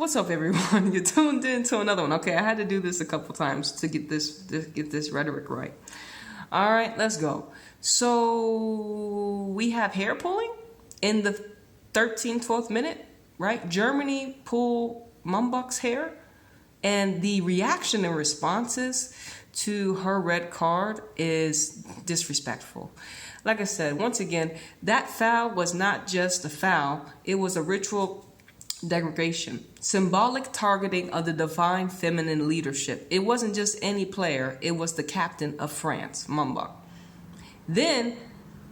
What's up, everyone? You tuned in to another one. Okay, I had to do this a couple times to get this rhetoric right. All right, let's go. So we have hair pulling in the 12th minute, right? Germany pull Mumbach's hair, and the reaction and responses to her red card is disrespectful. Like I said, once again, that foul was not just a foul, it was a ritual degradation, symbolic targeting of the divine feminine leadership. It wasn't just any player, it was the captain of France, Mumbach. Then,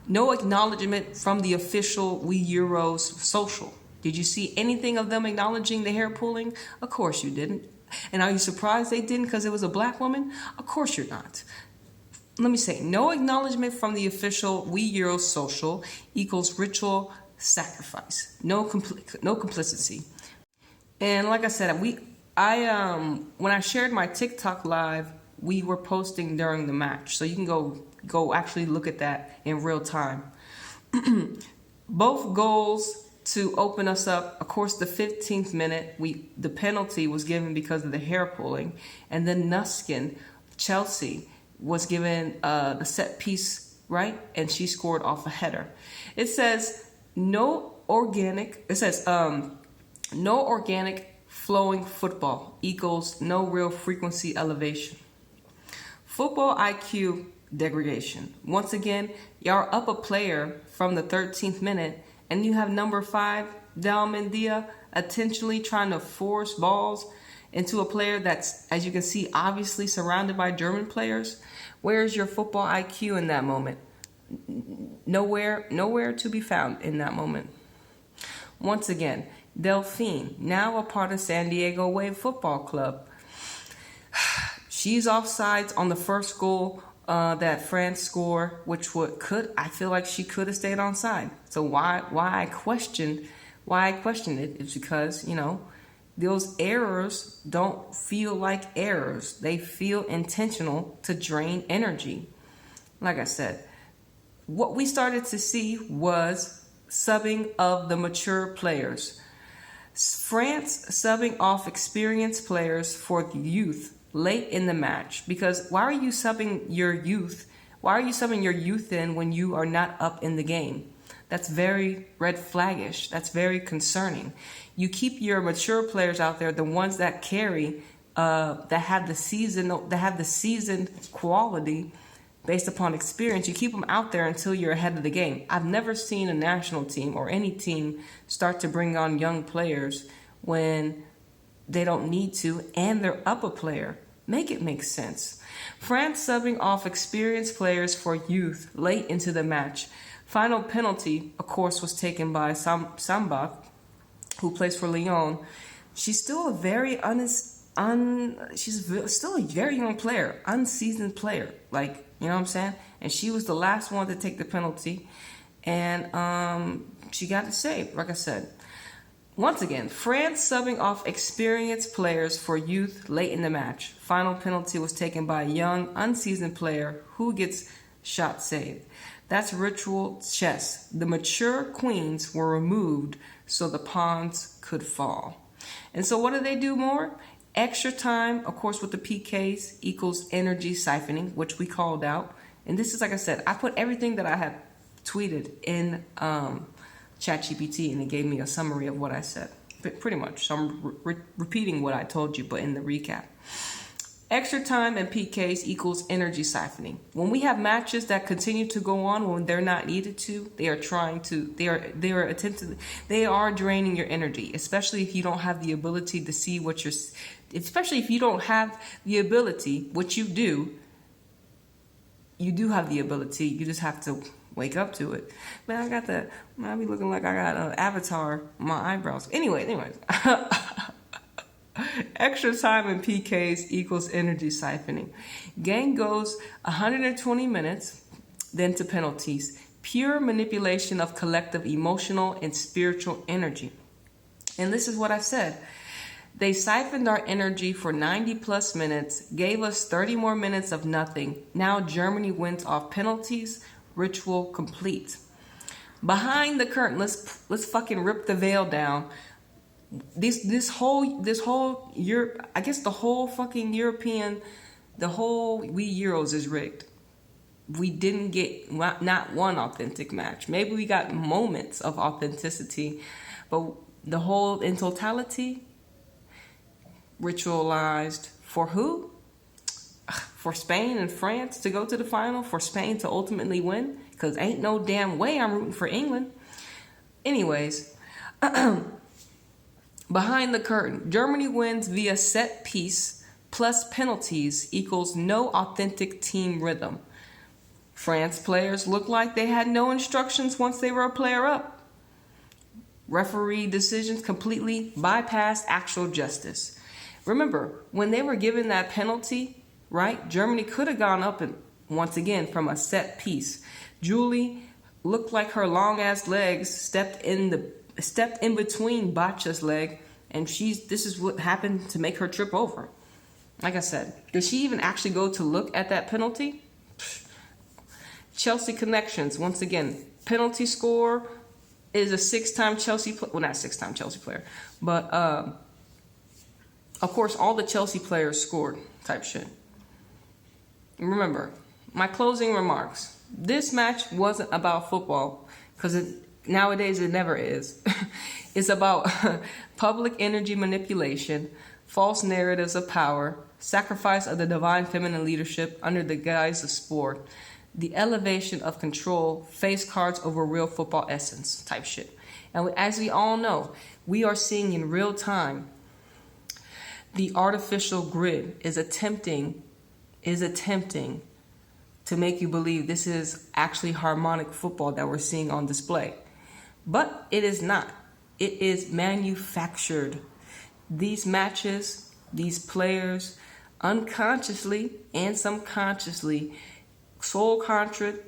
no acknowledgement from the official We Euros social. Did you see anything of them acknowledging the hair pulling? Of course you didn't. And are you surprised they didn't because it was a black woman? Of course you're not. Let me say, no acknowledgement from the official We Euros social equals ritual sacrifice. No complicity. And like I said, when I shared my TikTok live, we were posting during the match, so you can go actually look at that in real time. Both goals to open us up. Of course, the 15th minute, the penalty was given because of the hair pulling, and then Nuskin, Chelsea, was given the set piece, right, and she scored off a header. It says no organic flowing football equals no real frequency elevation. Football IQ degradation. Once again, you're up a player from the 13th minute, and you have number 5, Dalmendia, intentionally trying to force balls into a player that's, as you can see, obviously surrounded by German players. Where's your football IQ in that moment? Nowhere to be found in that moment. Once again, Delphine, now a part of San Diego Wave Football Club. She's offsides on the first goal that France scored, which I feel like she could have stayed onside. So why I question it is because, those errors don't feel like errors. They feel intentional to drain energy. Like I said, what we started to see was subbing of the mature players. France subbing off experienced players for the youth late in the match. Because why are you subbing your youth? Why are you subbing your youth in when you are not up in the game? That's very red flaggish. That's very concerning. You keep your mature players out there, the ones that carry, that have the seasoned quality based upon experience. You keep them out there until you're ahead of the game. I've never seen a national team or any team start to bring on young players when they don't need to and they're up a player. Make it make sense. France subbing off experienced players for youth late into the match. Final penalty, of course, was taken by Sambach, who plays for Lyon. She's still a very she's still a very young player, unseasoned player. Like, you know what I'm saying? And she was the last one to take the penalty, and she got it saved. Like I said, once again, France subbing off experienced players for youth late in the match. Final penalty was taken by a young, unseasoned player who gets shot saved. That's ritual chess. The mature queens were removed so the pawns could fall. And so what do they do more? Extra time, of course, with the PKs equals energy siphoning, which we called out. And this is, like I said, I put everything that I had tweeted in ChatGPT, and it gave me a summary of what I said. Pretty much. So I'm repeating what I told you, but in the recap. Extra time and PKs equals energy siphoning. When we have matches that continue to go on when they're not needed to, they are draining your energy, especially if you don't have the ability to see especially if you don't have the ability, which you do have the ability, you just have to wake up to it. Man, I be looking like I got an avatar on my eyebrows. Anyways. Extra time and PKs equals energy siphoning. Game goes 120 minutes, then to penalties. Pure manipulation of collective emotional and spiritual energy. And this is what I said. They siphoned our energy for 90 plus minutes, gave us 30 more minutes of nothing. Now Germany wins off penalties. Ritual complete. Behind the curtain, let's fucking rip the veil down. This whole Europe, I guess the whole fucking European, we Euros is rigged. We didn't get not one authentic match. Maybe we got moments of authenticity, but the whole in totality, ritualized for who? For Spain and France to go to the final, for Spain to ultimately win, because ain't no damn way I'm rooting for England. Anyways, behind the curtain, Germany wins via set piece plus penalties equals no authentic team rhythm. France players looked like they had no instructions once they were a player up. Referee decisions completely bypassed actual justice. Remember, when they were given that penalty, right, Germany could have gone up and once again from a set piece. Julie looked like her long ass legs stepped in between Bacha's leg, and this is what happened to make her trip over. Like I said, did she even actually go to look at that penalty? Chelsea connections, once again, penalty score is a six-time Chelsea player. Well, not six-time Chelsea player, but of course, all the Chelsea players scored type shit. Remember, my closing remarks. This match wasn't about football, because nowadays it never is. It's about public energy manipulation, false narratives of power, sacrifice of the divine feminine leadership under the guise of sport, the elevation of control, face cards over real football essence type shit. And as we all know, we are seeing in real time the artificial grid is attempting to make you believe this is actually harmonic football that we're seeing on display. But it is not. It is manufactured. These matches, these players, unconsciously and subconsciously, soul contracted,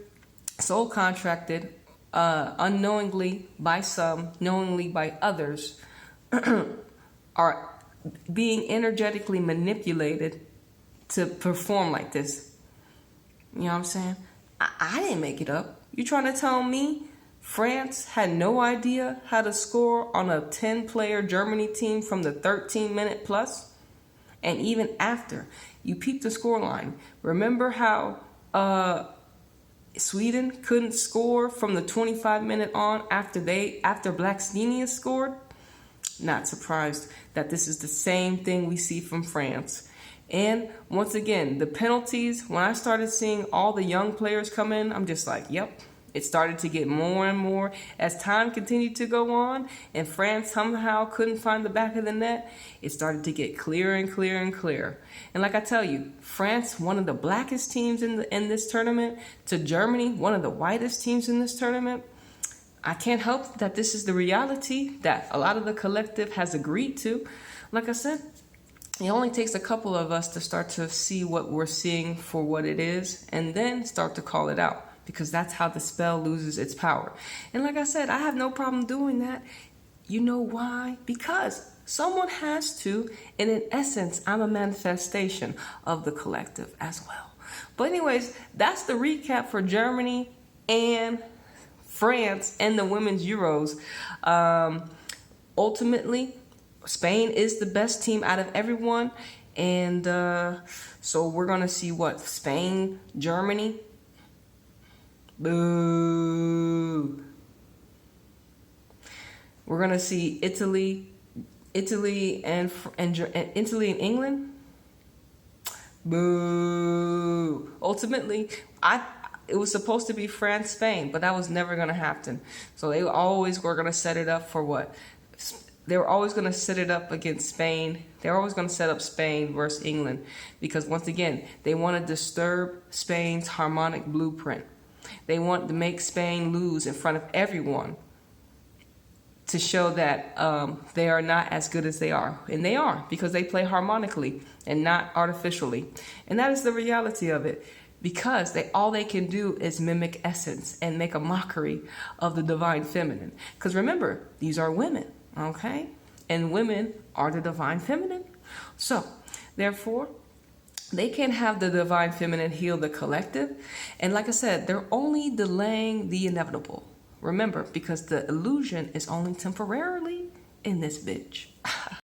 unknowingly by some, knowingly by others, are being energetically manipulated to perform like this. You know what I'm saying? I didn't make it up. You trying to tell me France had no idea how to score on a 10-player Germany team from the 13-minute plus? And even after, you peeped the scoreline. Remember how Sweden couldn't score from the 25-minute on after Blackstenius scored? Not surprised that this is the same thing we see from France. And once again, the penalties, when I started seeing all the young players come in, I'm just like, yep, it started to get more and more. As time continued to go on and France somehow couldn't find the back of the net, it started to get clearer and clearer and clearer. And like I tell you, France, one of the blackest teams in this tournament, to Germany, one of the whitest teams in this tournament. I can't help that this is the reality that a lot of the collective has agreed to. Like I said, it only takes a couple of us to start to see what we're seeing for what it is and then start to call it out, because that's how the spell loses its power. And like I said, I have no problem doing that. You know why? Because someone has to, and in essence, I'm a manifestation of the collective as well. But anyways, that's the recap for Germany and France and the women's Euros. Ultimately, Spain is the best team out of everyone. And so we're going to see what? Spain, Germany. Boo. We're going to see Italy and England. Boo. Ultimately, it was supposed to be France, Spain, but that was never going to happen. So they always were going to set it up for what? They were always going to set it up against Spain. They were always going to set up Spain versus England, because once again, they want to disturb Spain's harmonic blueprint. They want to make Spain lose in front of everyone to show that they are not as good as they are. And they are, because they play harmonically and not artificially. And that is the reality of it, because all they can do is mimic essence and make a mockery of the divine feminine. Because remember, these are women, okay? And women are the divine feminine. So, therefore, they can't have the divine feminine heal the collective. And like I said, they're only delaying the inevitable. Remember, because the illusion is only temporarily in this bitch.